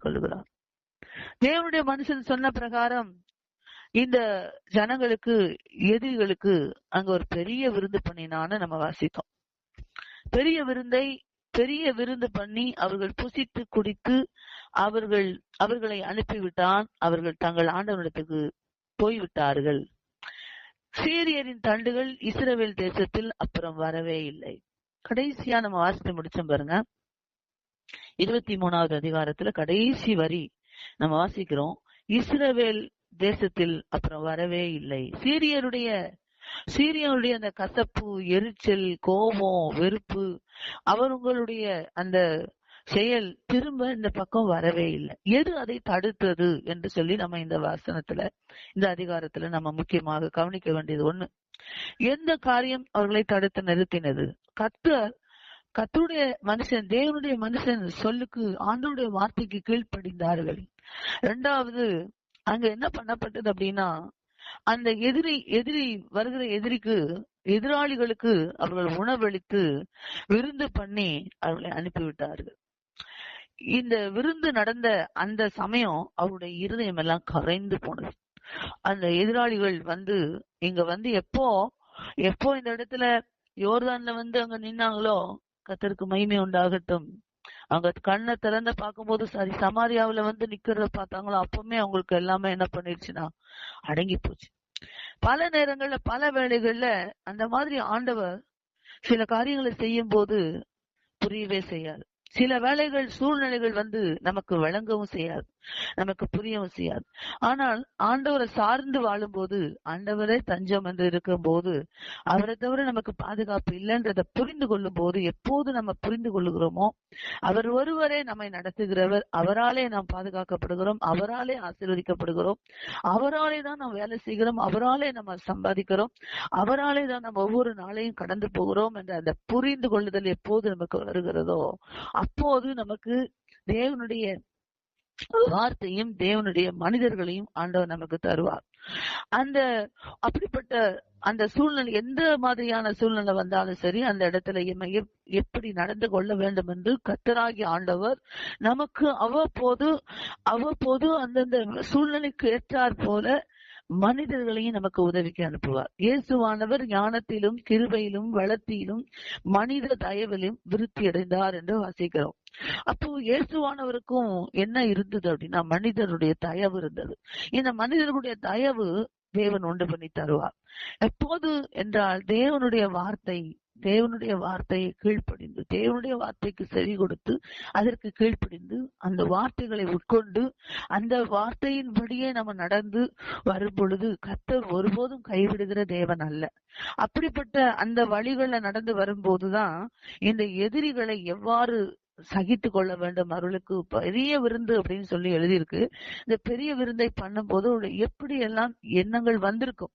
கொள்கிறார். தேவனுடைய மனுஷன் சொன்ன பிரகாரம் இந்த ஜனங்களுக்கு, எதிரிகளுக்கு அங்க ஒரு பெரிய விருந்து பண்ணினான்னு நம்ம வாசித்தோம். பெரிய விருந்து பண்ணி அவர்கள் புசித்து குடித்து அவர்களை அனுப்பிவிட்டான். அவர்கள் தங்கள் ஆண்டவனிடத்துக்கு போய்விட்டார்கள். சீரியரின் தண்டுகள் இஸ்ரவேல் தேசத்தில் அப்புறம் வரவே இல்லை. கடைசியா நம்ம வாசித்து முடிச்சோம் பாருங்க. 23வது அதிகாரத்துல கடைசி வரி நம்ம வாசிக்கிறோம். இஸ்ரவேல் தேசத்தில் அப்புறம் வரவே இல்லை. சீரியருடைய அந்த கசப்பு, எரிச்சல், கோபம், வெறுப்பு, அவர்களுடைய அந்த செயல் திரும்ப இந்த பக்கம் வரவே இல்லை. எது அதை தடுத்தது என்று சொல்லி நம்ம இந்த வசனத்துல, இந்த அதிகாரத்துல நம்ம முக்கியமாக கவனிக்க வேண்டியது ஒண்ணு. எந்த காரியம் அவர்களை தடுத்து நிறுத்தினது? கர்த்தருடைய மனுஷன், தேவனுடைய மனுஷன் சொல்லுக்கு, ஆண்டவருடைய வார்த்தைக்கு கீழ்ப்படிந்தார்கள். 2வது, அங்க என்ன பண்ணப்பட்டது அப்படின்னா, அந்த எதிரி வருகிற எதிராளிகளுக்கு அவர்கள் உணவளித்து விருந்து பண்ணி அவர்களை அனுப்பிவிட்டார்கள். இந்த விருந்து நடந்த அந்த சமயம் அவருடைய இருதயம் எல்லாம் கரைந்து போனது. அந்த எதிராளிகள் இங்க எப்போ இந்த இடத்துல யோர்தான்ல அங்க நின்னாங்களோ, கர்த்தருக்கு மகிமை உண்டாகட்டும். அவங்க கண்ணை திறந்த பார்க்கும்போது, சரி, சமாரியாவில நிக்கிறத பார்த்தாங்களோ, அப்பவுமே அவங்களுக்கு எல்லாமே என்ன பண்ணிருச்சுன்னா அடங்கி போச்சு. பல நேரங்கள்ல, பல வேளைகள்ல அந்த மாதிரி ஆண்டவர் சில காரியங்களை செய்யும் போது புரியவே செய்யாது. சில வேளைகள், சூழ்நிலைகள் நமக்கு விளங்கவும் செய்யாது, நமக்கு புரியவும் செய்யாது. ஆனால் ஆண்டவரை சார்ந்து வாழும் போது, ஆண்டவரே தஞ்சம் என்று இருக்கும் போது, அவரை தவிர நமக்கு பாதுகாப்பு இல்லைன்றதை புரிந்து கொள்ளும் போது, எப்போது நம்ம புரிந்து கொள்ளுகிறோமோ, அவர் ஒருவரே நம்மை நடத்துகிறவர், அவராலே நாம் பாதுகாக்கப்படுகிறோம், அவராலே ஆசீர்வதிக்கப்படுகிறோம், அவராலே தான் நாம் வேலை செய்கிறோம், அவராலே நம்ம சம்பாதிக்கிறோம், அவராலே தான் நம்ம ஒவ்வொரு நாளையும் கடந்து போகிறோம் என்ற அந்த புரிந்து கொள்ளுதல் எப்போது நமக்கு வருகிறதோ, அப்போது நமக்கு தேவனுடைய வார்த்தையும் தேவனுடைய மனிதர்களையும் ஆண்டவர் நமக்கு தருவார். அப்படிப்பட்ட அந்த சூழ்நிலை, எந்த மாதிரியான சூழ்நிலை வந்தாலும் சரி, அந்த இடத்துல எப்படி நடந்து கொள்ள வேண்டும் என்று கர்த்தராகிய ஆண்டவர் நமக்கு அவ்வப்போது அந்தந்த சூழ்நிலைக்கு ஏற்றாற் போல மனிதர்களையும் நமக்கு உதவிக்கு அனுப்புவார். இயேசுவானவர் ஞானத்திலும் கிருபையிலும் வளத்திலும் மனித தயவிலும் விருத்தி அடைந்தார் என்று வாசிக்கிறோம். அப்போ இயேசுவானவருக்கும் என்ன இருந்தது அப்படின்னா, மனிதருடைய தயவு இருந்தது. இந்த மனிதர்களுடைய தயவு தேவன் உண்டு பண்ணி தருவார். எப்போது என்றால், தேவனுடைய வார்த்தையை கீழ்ப்படிந்து, தேவனுடைய வார்த்தைக்கு செவி கொடுத்து, அதற்கு கீழ்ப்படிந்து, அந்த வார்த்தைகளை உட்கொண்டு, அந்த வார்த்தையின்படியே நம்ம நடந்து வரும் பொழுது, கர்த்தர் ஒருபோதும் கைவிடுகிற தேவன் அல்ல. அப்படிப்பட்ட அந்த வழிகளை நடந்து வரும்போதுதான் இந்த எதிரிகளை எவ்வாறு சகித்து கொள்ள வேண்டும். அவர்களுக்கு பெரிய விருந்து அப்படின்னு சொல்லி எழுதியிருக்கு. இந்த பெரிய விருந்தை பண்ணும் போது எப்படி எல்லாம் எண்ணங்கள் வந்திருக்கும்.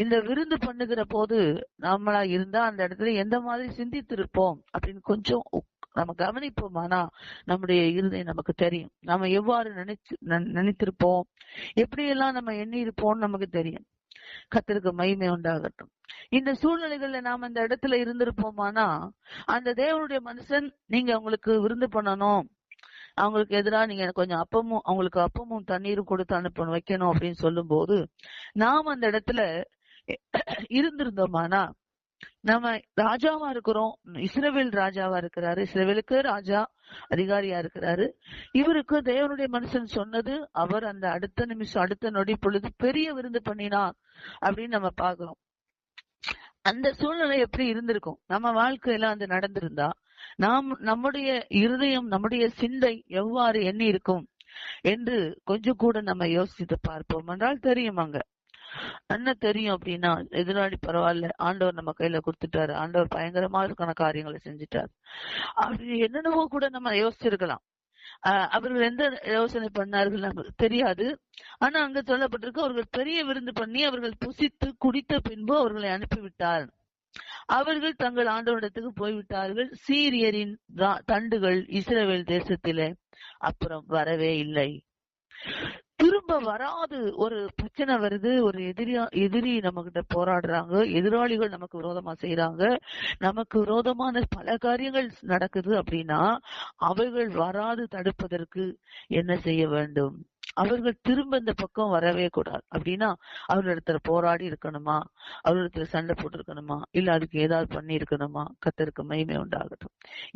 இந்த விருந்து பண்ணுகிற போது நம்மளா இருந்தா அந்த இடத்துல எந்த மாதிரி சிந்தித்திருப்போம் அப்படின்னு கொஞ்சம் நம்ம கவனிப்போம். ஆனா நம்முடைய இருதயம் நமக்கு தெரியும். நம்ம எவ்வாறு நினைத்திருப்போம், எப்படி எல்லாம் நம்ம எண்ணி இருப்போம்னு நமக்கு தெரியும். கர்த்தருக்கு மகிமை உண்டாகட்டும். இந்த சூழ்நிலைகள்ல நாம அந்த இடத்துல இருந்திருப்போமானா, அந்த தேவனுடைய மனுஷன், நீங்க அவங்களுக்கு விருந்து பண்ணணும், அவங்களுக்கு எதிராக நீங்க கொஞ்சம் அவங்களுக்கு அப்பமும் தண்ணீரும் கொடுத்து அனுப்பணும், வைக்கணும் அப்படின்னு சொல்லும் போது, நாம் அந்த இடத்துல இருந்திருந்தோமானா, நம்ம ராஜாவா இருக்கிறோம், இஸ்ரவேல் ராஜாவா இருக்கிறாரு, இஸ்ரவேலுக்கு ராஜா அதிகாரியா இருக்கிறாரு. இவருக்கு தேவனுடைய மனுஷன் சொன்னது, அவர் அந்த அடுத்த நிமிஷம், அடுத்த நொடி பொழுது பெரிய விருந்து பண்ணினார் அப்படின்னு நம்ம பாக்குறோம். அந்த சூழ்நிலை எப்படி இருந்திருக்கும்? நம்ம வாழ்க்கையில அது நடந்திருந்தா நம்முடைய இருதயம், நம்முடைய சிந்தை எவ்வாறு எண்ணி இருக்கும் என்று கொஞ்சம் கூட நம்ம யோசித்து பார்ப்போம் என்றால் தெரியும். அங்க என்ன தெரியும் அப்படின்னா, எதிராளி பரவாயில்ல, ஆண்டவர் நம்ம கையில கொடுத்துட்டாரு, ஆண்டவர் பயங்கரமான காரியங்களை செஞ்சுட்டாரு அப்படி என்னென்னவோ கூட நம்ம யோசிச்சிருக்கலாம். அவர்கள் எந்த யோசனை பண்ணார்கள் நமக்கு தெரியாது. ஆனா அங்க சொல்லப்பட்டிருக்கு, அவர்கள் பெரிய விருந்து பண்ணி அவர்கள் புசித்து குடித்த பின்பு அவர்களை அனுப்பிவிட்டார். அவர்கள் தங்கள் ஆண்டவரிடத்துக்கு போய்விட்டார்கள். சீரியரின் தண்டுகள் இஸ்ரவேல் தேசத்திலே அப்புறம் வரவே இல்லை. திரும்ப வராது. ஒரு பிரச்சனை வருது, ஒரு எதிரி நம்ம கிட்ட போராடுறாங்க, எதிராளிகள் நமக்கு விரோதமா செய்யறாங்க, நமக்கு விரோதமான பல காரியங்கள் நடக்குது அப்படின்னா அவைகள் வராது தடுப்பதற்கு என்ன செய்ய வேண்டும்? அவர்கள் திரும்ப இந்த பக்கம் வரவே கூடாது. அப்படின்னா அவர்களிடத்துல போராடி இருக்கணுமா, அவர்களிடத்துல சண்டை போட்டு இருக்கணுமா, இல்ல அதுக்கு ஏதாவது பண்ணி இருக்கணுமா? கர்த்தருக்கு மகிமை உண்டாகட்டும்.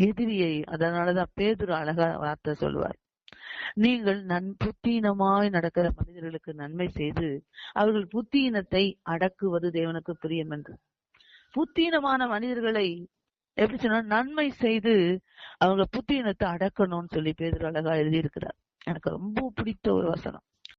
எதிரியை, அதனாலதான் பேதுரு அழகா வார்த்தை சொல்லுவார், நீங்கள் புத்தீனமாய் நடக்கிற மனிதர்களுக்கு நன்மை செய்து அவர்கள் புத்தீனத்தை அடக்குவது தேவனுக்கு பிரியம் என்று. புத்தீனமான மனிதர்களை எப்படி சொன்னா நன்மை செய்து அவங்க புத்தீனத்தை அடக்கணும்னு சொல்லி பேதுரு அழகா எழுதியிருக்கிறார். எனக்கு ரொம்ப பிடித்த ஒரு வசனம்.